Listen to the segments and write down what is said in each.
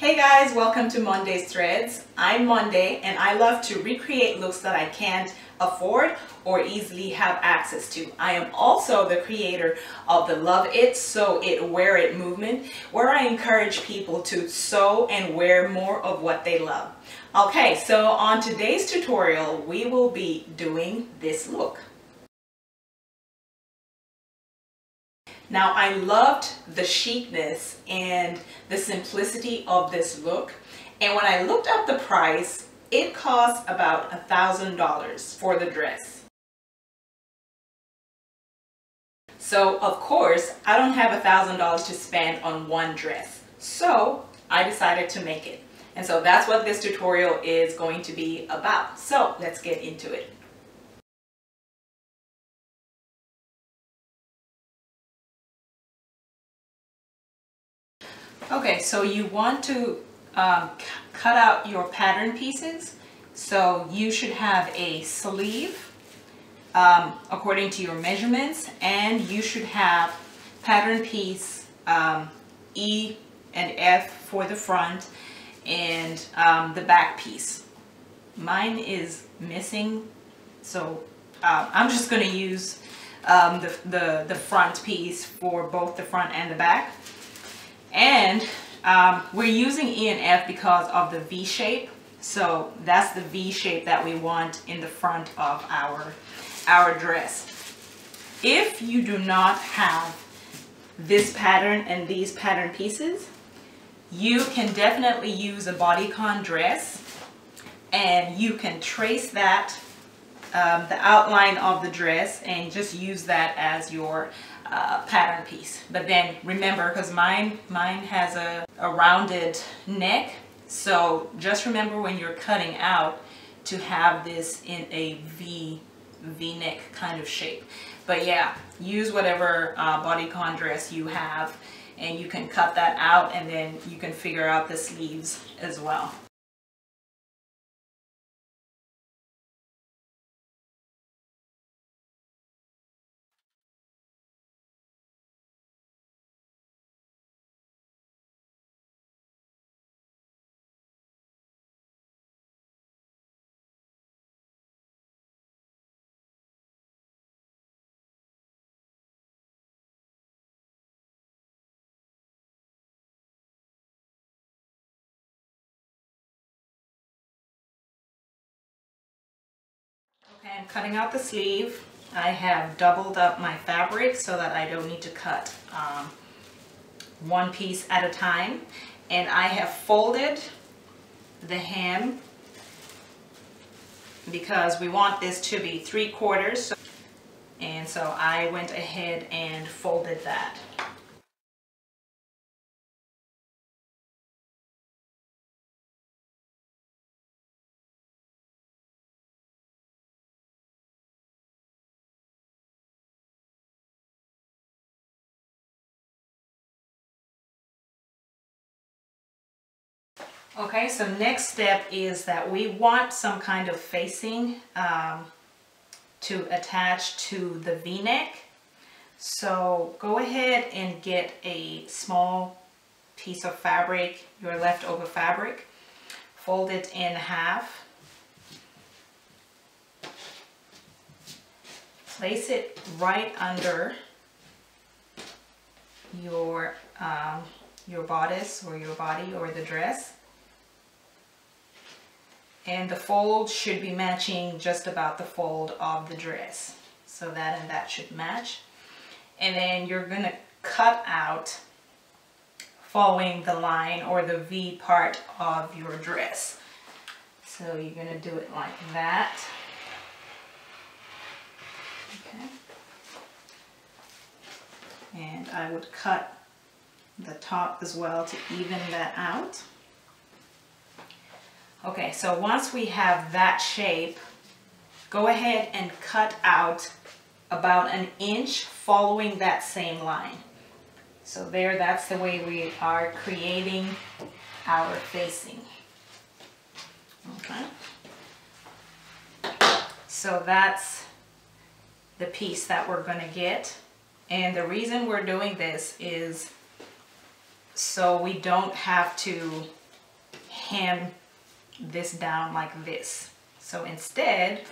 Hey guys, welcome to Monday's Threads. I'm Monde and I love to recreate looks that I can't afford or easily have access to. I am also the creator of the Love It, Sew It, Wear It movement, where I encourage people to sew and wear more of what they love. Okay, so on today's tutorial, we will be doing this look. Now, I loved the chicness and the simplicity of this look, and when I looked up the price, it cost about $1,000 for the dress. So of course, I don't have $1,000 to spend on one dress, so I decided to make it. And so that's what this tutorial is going to be about. So let's get into it. Okay, so you want to cut out your pattern pieces. So you should have a sleeve according to your measurements, and you should have pattern piece E and F for the front and the back piece. Mine is missing, so I'm just going to use the front piece for both the front and the back. And we're using E and F because of the V shape. So that's the V shape that we want in the front of our dress. If you do not have this pattern and these pattern pieces, you can definitely use a bodycon dress, and you can trace that, the outline of the dress, and just use that as your pattern piece. But then remember, because mine has a rounded neck, so just remember when you're cutting out to have this in a V-neck kind of shape. But yeah, use whatever bodycon dress you have, and you can cut that out, and then you can figure out the sleeves as well. Okay, I'm cutting out the sleeve. I have doubled up my fabric so that I don't need to cut one piece at a time. And I have folded the hem because we want this to be 3/4. And so I went ahead and folded that. Okay, so next step is that we want some kind of facing to attach to the V-neck. So go ahead and get a small piece of fabric, your leftover fabric, fold it in half, place it right under your bodice or your body or the dress. And the fold should be matching just about the fold of the dress. So that and that should match. And then you're going to cut out following the line or the V part of your dress. So you're going to do it like that. Okay. And I would cut the top as well to even that out. Okay, so once we have that shape, go ahead and cut out about 1 inch following that same line. So there, that's the way we are creating our facing. Okay. So that's the piece that we're going to get. And the reason we're doing this is so we don't have to hem this down like this. So instead,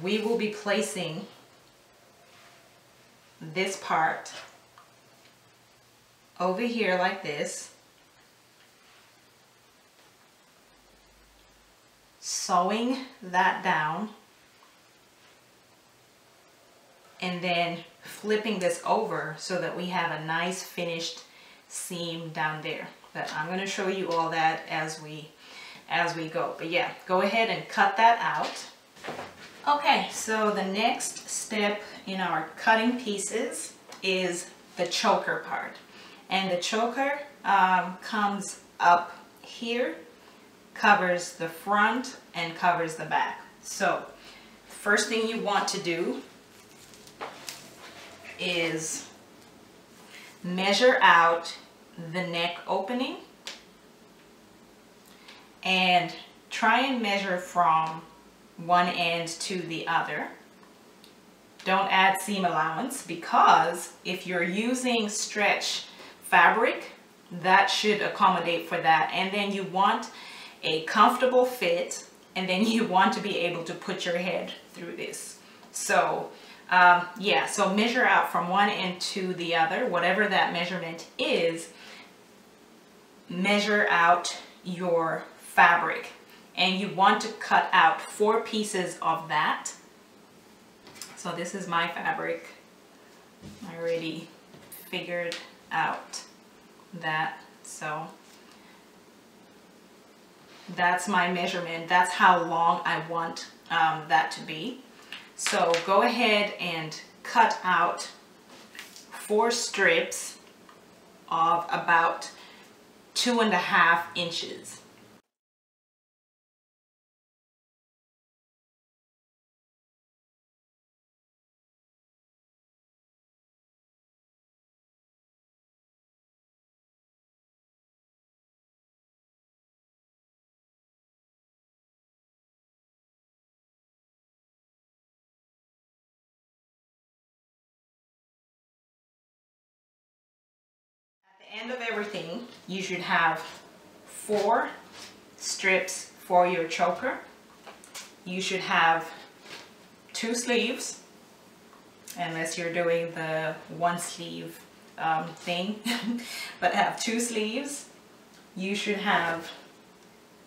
we will be placing this part over here like this, sewing that down, and then flipping this over so that we have a nice finished seam down there. But I'm going to show you all that as we go. But yeah, go ahead and cut that out. Okay, so the next step in our cutting pieces is the choker part. And the choker comes up here, covers the front and covers the back. So first thing you want to do is measure out the neck opening and try and measure from one end to the other. Don't add seam allowance, because if you're using stretch fabric, that should accommodate for that. And then you want a comfortable fit, and then you want to be able to put your head through this. So yeah, so measure out from one end to the other, whatever that measurement is. Measure out your fabric, and you want to cut out 4 pieces of that. So this is my fabric. I already figured out that, so that's my measurement. That's how long I want that to be. So go ahead and cut out 4 strips of about 2.5 inches. End of everything, you should have 4 strips for your choker. You should have 2 sleeves, unless you're doing the 1 sleeve thing, but have 2 sleeves. You should have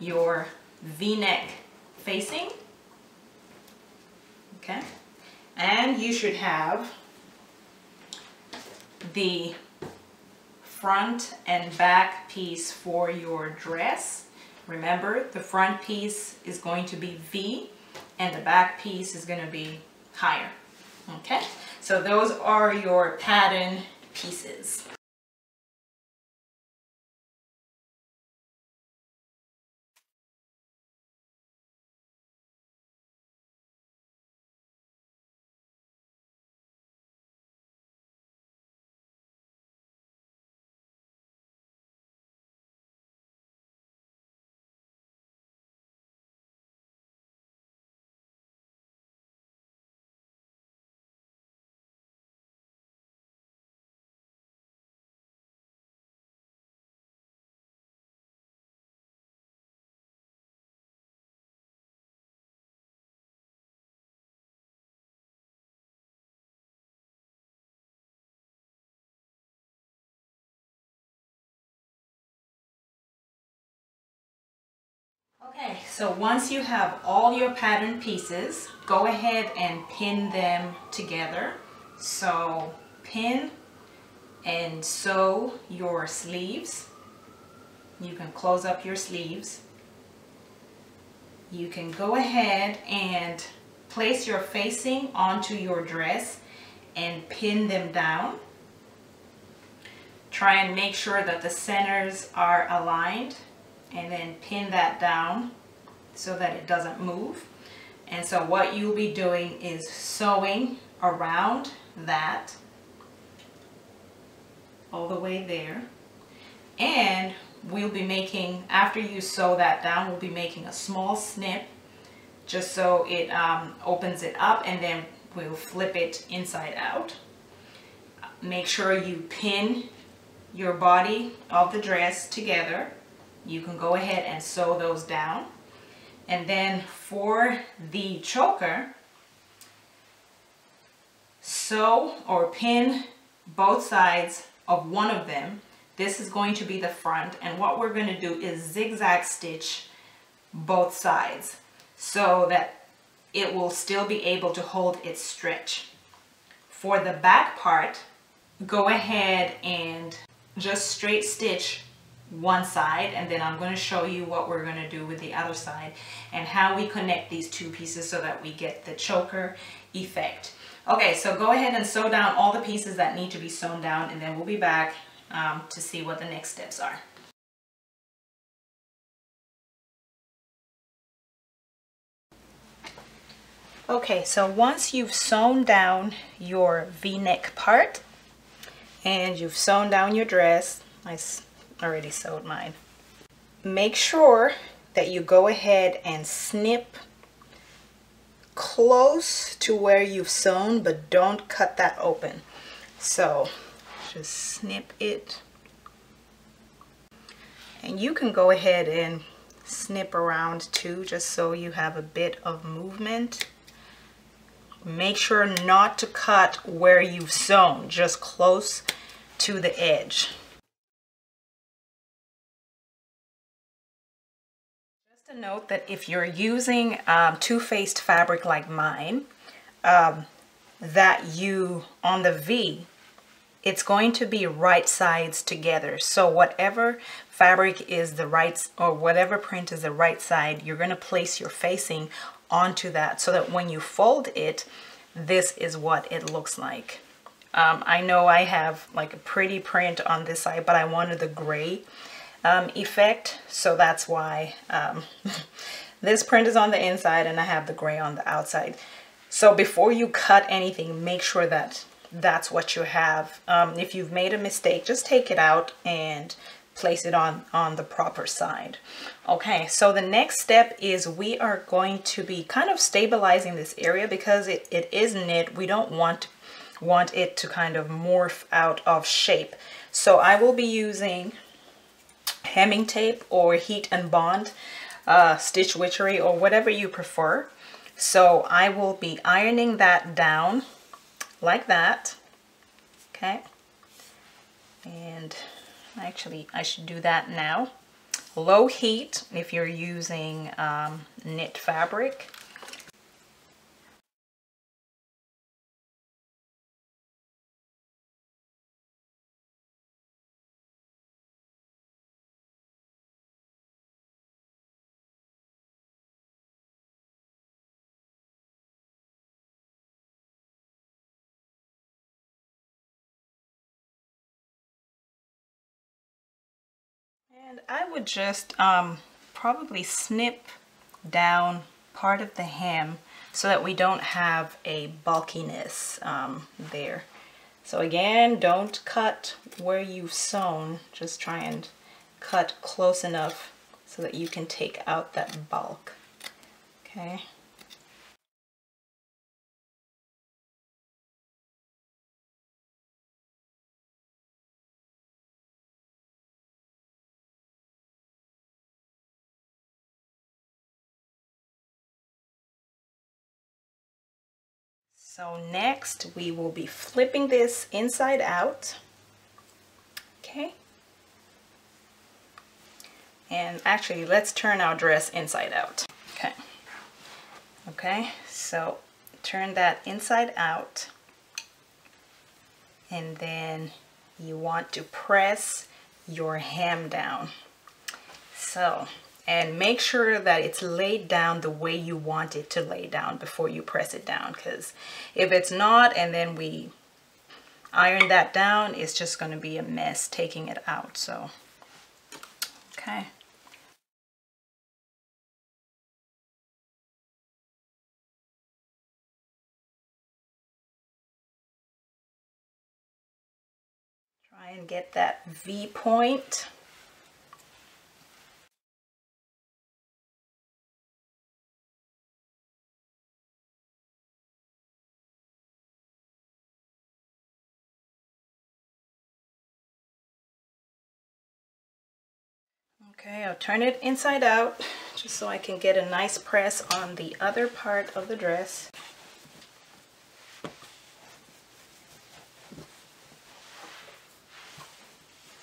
your V-neck facing, okay, and you should have the front and back piece for your dress. Remember, the front piece is going to be V and the back piece is going to be higher. Okay, so those are your pattern pieces. Okay, so once you have all your pattern pieces, go ahead and pin them together. So pin and sew your sleeves. You can close up your sleeves. You can go ahead and place your facing onto your dress and pin them down. Try and make sure that the centers are aligned, and then pin that down so that it doesn't move. And so what you'll be doing is sewing around that all the way there, and we'll be making, after you sew that down, we'll be making a small snip just so it opens it up, and then we'll flip it inside out. Make sure you pin your body of the dress together. you can go ahead and sew those down. And then for the choker, sew or pin both sides of one of them. This is going to be the front, and what we're going to do is zigzag stitch both sides so that it will still be able to hold its stretch. For the back part, go ahead and just straight stitch one side, and then I'm going to show you what we're going to do with the other side and how we connect these two pieces so that we get the choker effect. Okay, so go ahead and sew down all the pieces that need to be sewn down, and then we'll be back to see what the next steps are. Okay, so once you've sewn down your V-neck part and you've sewn down your dress, I already sewed mine, make sure that you go ahead and snip close to where you've sewn, but don't cut that open. So just snip it, and you can go ahead and snip around too, just so you have a bit of movement. Make sure not to cut where you've sewn, just close to the edge. Just a note that if you're using two-faced fabric like mine, that you, on the V, it's going to be right sides together. So whatever fabric is the right, or whatever print is the right side, you're going to place your facing onto that so that when you fold it, this is what it looks like. I know I have like a pretty print on this side, but I wanted the gray effect, so that's why this print is on the inside and I have the gray on the outside. So before you cut anything, make sure that that's what you have. If you've made a mistake, just take it out and place it on the proper side. Okay, so the next step is we are going to be kind of stabilizing this area because it is knit. We don't want it to kind of morph out of shape. So I will be using hemming tape or heat and bond, stitch witchery, or whatever you prefer. So I will be ironing that down like that. Okay, and actually I should do that now. Low heat if you're using knit fabric. And I would just probably snip down part of the hem so that we don't have a bulkiness there. So again, don't cut where you've sewn, just try and cut close enough so that you can take out that bulk. Okay. So next we will be flipping this inside out. Okay. And actually, let's turn our dress inside out. Okay. Okay, so turn that inside out. And then you want to press your hem down. So, and make sure that it's laid down the way you want it to lay down before you press it down, because if it's not and then we iron that down, it's just going to be a mess taking it out. So, okay. Try and get that V point. Okay, I'll turn it inside out just so I can get a nice press on the other part of the dress.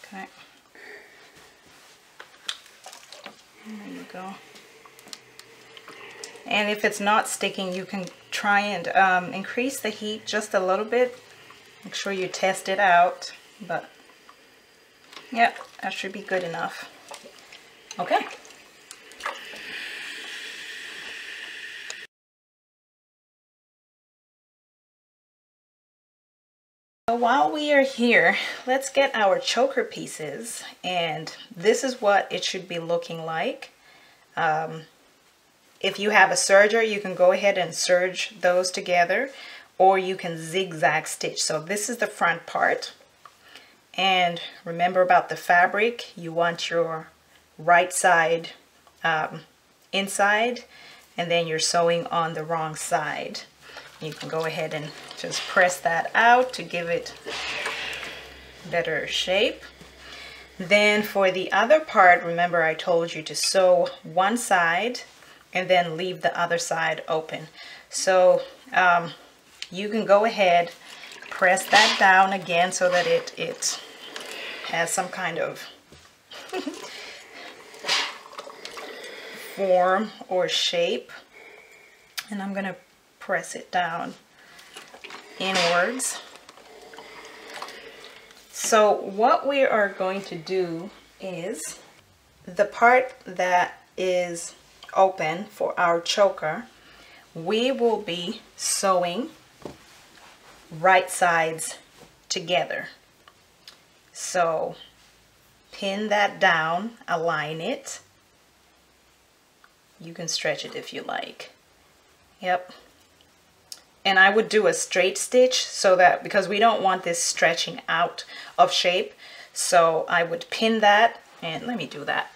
Okay. There you go. And if it's not sticking, you can try and increase the heat just a little bit. Make sure you test it out, but yep, that should be good enough. Okay. So while we are here, let's get our choker pieces, and this is what it should be looking like. If you have a serger, you can go ahead and serge those together, or you can zigzag stitch. So this is the front part, and remember about the fabric, you want your right side inside, and then you're sewing on the wrong side. You can go ahead and just press that out to give it better shape. Then for the other part, remember I told you to sew one side and then leave the other side open. So you can go ahead, press that down again so that it has some kind of form or shape. And I'm going to press it down inwards. So what we are going to do is the part that is open for our choker, we will be sewing right sides together. So pin that down, align it. You can stretch it if you like. Yep. And I would do a straight stitch so that, because we don't want this stretching out of shape, so I would pin that, and let me do that.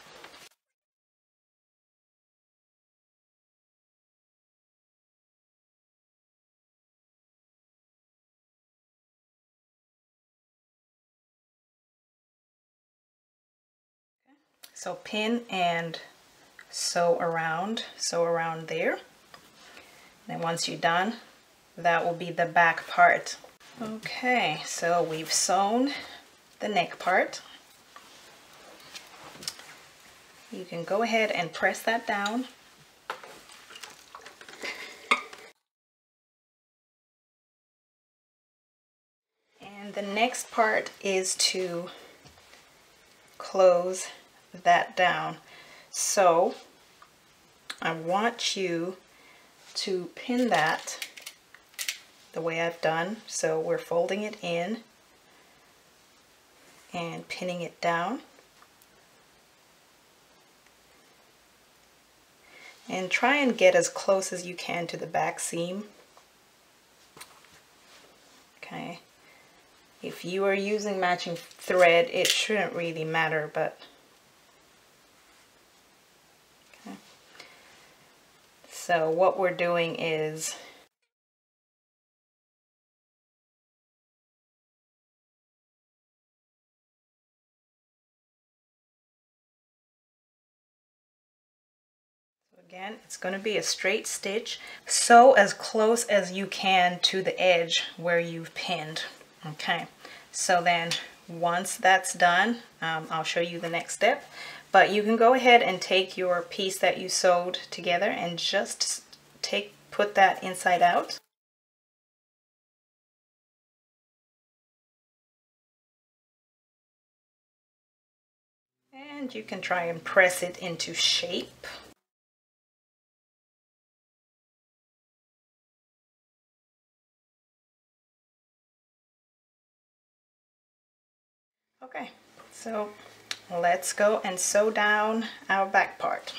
So pin and sew around there. And once you're done, that will be the back part. Okay, so we've sewn the neck part. You can go ahead and press that down. And the next part is to close that down. So I want you to pin that the way I've done. So we're folding it in and pinning it down. And try and get as close as you can to the back seam. Okay. If you are using matching thread, it shouldn't really matter, but okay. So what we're doing is again, it's going to be a straight stitch. Sew as close as you can to the edge where you've pinned. Okay, so then once that's done, I'll show you the next step. But you can go ahead and take your piece that you sewed together and just put that inside out. And you can try and press it into shape. Okay, so let's go and sew down our back part.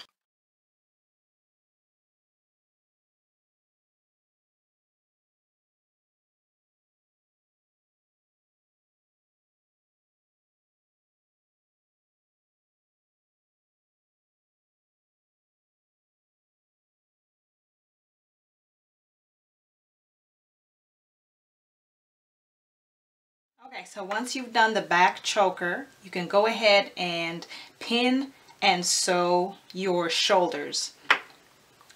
Okay, so once you've done the back choker, you can go ahead and pin and sew your shoulders.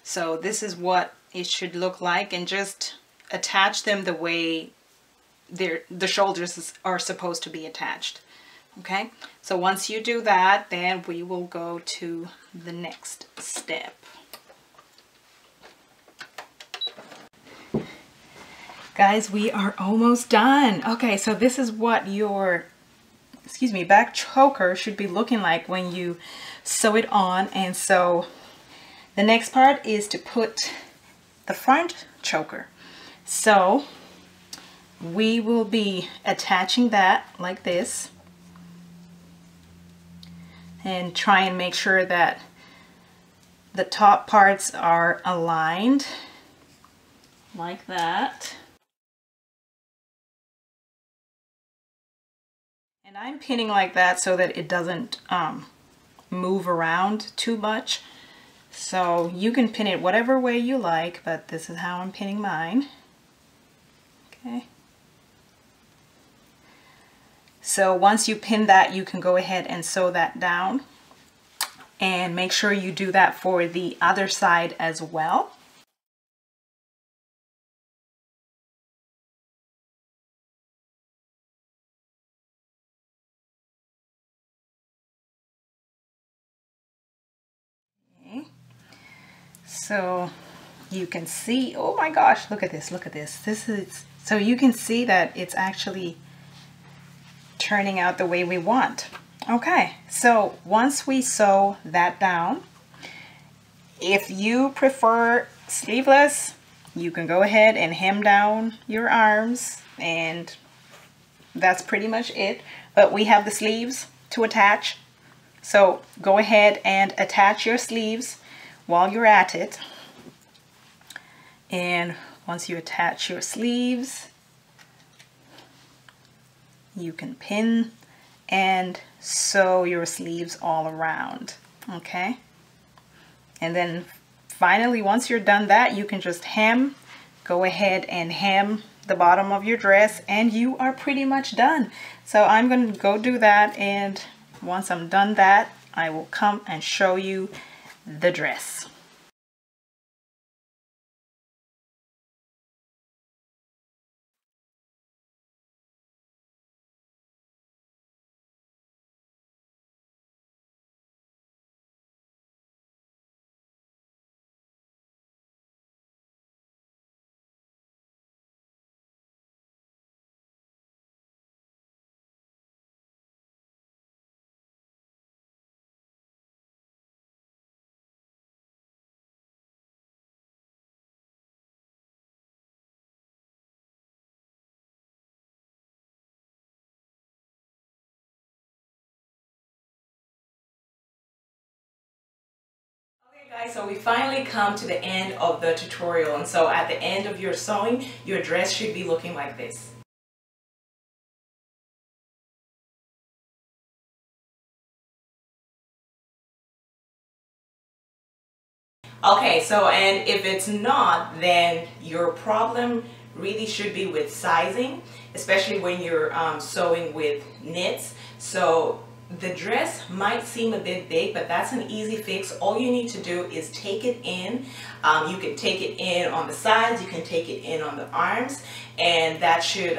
So this is what it should look like, and just attach them the way the shoulders are supposed to be attached. Okay, so once you do that, then we will go to the next step. Guys, we are almost done. Okay, so this is what your, back choker should be looking like when you sew it on. And so the next part is to put the front choker. So we will be attaching that like this, and try and make sure that the top parts are aligned like that. And I'm pinning like that so that it doesn't move around too much. So you can pin it whatever way you like, but this is how I'm pinning mine. Okay. So once you pin that, you can go ahead and sew that down. And make sure you do that for the other side as well. So you can see, oh my gosh, look at this, look at this. This is, so you can see that it's actually turning out the way we want. Okay, so once we sew that down, if you prefer sleeveless, you can go ahead and hem down your arms, and that's pretty much it. But we have the sleeves to attach, so go ahead and attach your sleeves while you're at it. And once you attach your sleeves, you can pin and sew your sleeves all around. Okay, and then finally, once you're done that, you can just hem. Go ahead and hem the bottom of your dress, and you are pretty much done. So I'm going to go do that, and once I'm done that, I will come and show you the dress. Guys, so we finally come to the end of the tutorial, and so at the end of your sewing, your dress should be looking like this. Okay, so and if it's not, then your problem really should be with sizing, especially when you're sewing with knits. So the dress might seem a bit big, but that's an easy fix. All you need to do is take it in. You can take it in on the sides, you can take it in on the arms, and that should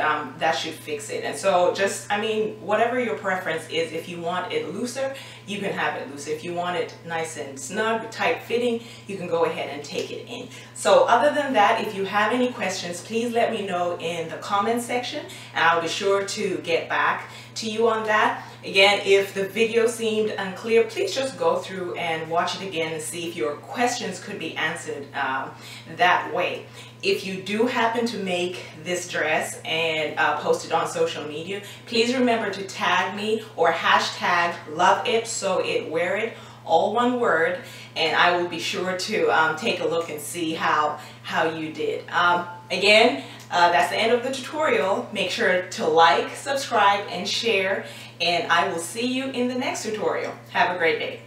fix it. And so just, I mean, whatever your preference is, if you want it looser, you can have it looser. If you want it nice and snug, tight fitting, you can go ahead and take it in. So other than that, if you have any questions, please let me know in the comment section, and I'll be sure to get back to you on that. Again, if the video seemed unclear, please just go through and watch it again and see if your questions could be answered that way. If you do happen to make this dress and post it on social media, please remember to tag me or hashtag #LoveItSewItWearIt, all one word, and I will be sure to take a look and see how you did. Again, that's the end of the tutorial. Make sure to like, subscribe, and share, and I will see you in the next tutorial. Have a great day.